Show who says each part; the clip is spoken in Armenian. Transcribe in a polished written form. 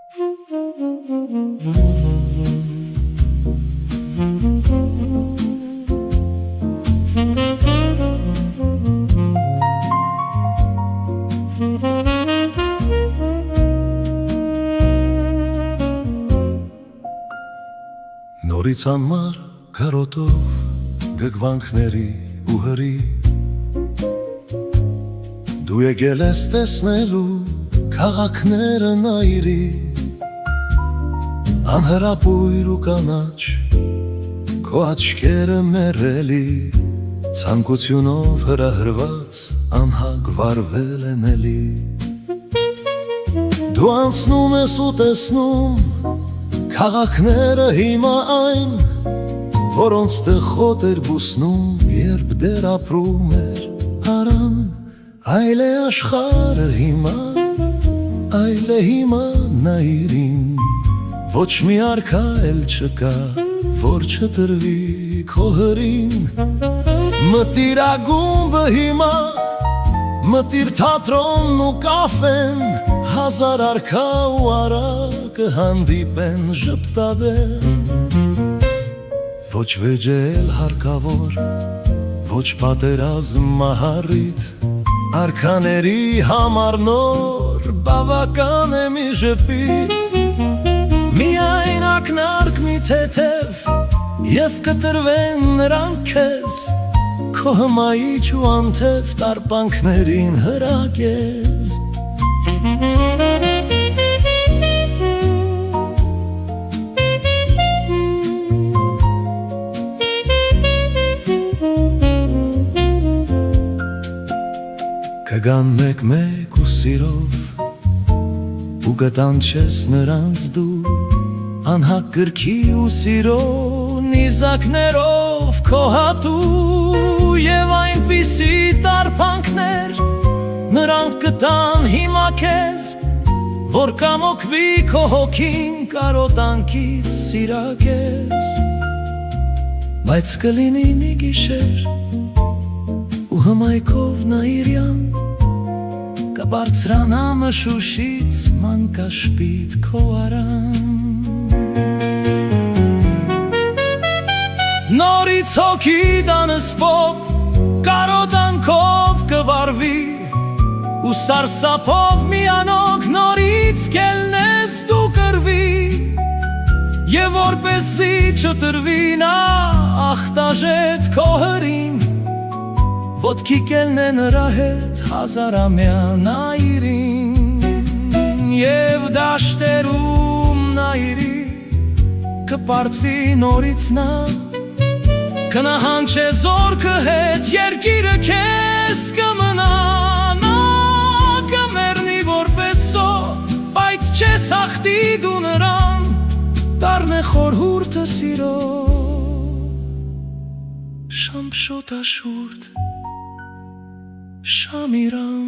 Speaker 1: Նորից անմար կարոտով գգվանքների ու հրի Դու եկել ես տեսնելու քաղաքները նայիրի Անհրապույր ու կանաչ քո աչքերը մեռելի Ցանկությունով հրահրված անհագ վարվել են էլի Դու անցնում ես ու տեսնում Քաղաքները հիմա այն, որոնց տխոտ էր բուսնում, երբ դեր ապրում էր արան Այլ է աշխարը հիմա, այլ է հիմա նայիրին Ոչ մի արքա էլ չկա, որ չտրվի քո հրին Մտիր ակումբը հիմա, մտիր թատրոնն ու կաֆեն Հազար արքա ու արա կհանդիպեն ժպտադեն Ոչ վեճ էլ հարկավոր, ոչ պատերազմ մահարիտ Արքաների համար նոր բավական է մի ժպիտ Միայն ակնարկ մի թեթև և կտրվեն նրանք քեզ Քո հմայիչ ու անթև տարպանքներին հրակես Կգան մեկ-մեկ ու սիրով ու կտանչես նրանց դու Անհակ գրքի ու սիրո նիզակներով քո հատու Եվ այնպիսի տարպանքներ նրանք կտան հիմա քեզ Որ կամոքվի քո հոգին կարոտանքից սիրակես Բայց կլինի մի գիշեր ու հմայքով նայիրյան Կբարձրանա մշուշից մանկաշպիտ քո արան Նորից հոգի դանսպով կարոտանքով կվարվի Ու սարսափով միանոք նորից կելնես դու կրվի Եվ որպեսի չտրվի նա ախտաժետ քո հրին Ոտքի կելն է նրա հետ հազարամյա նայիրին Եվ դաշտերում նայիրի կպարտվի նորից նա Կնահանչե զորքը հետ երկիրը քեզ կմնա Նա կմեռնի որպես բայց չես հաղթի դու նրան Դառնե խորհուրդը սիրո շամշոտաշուրդ Շամիրամ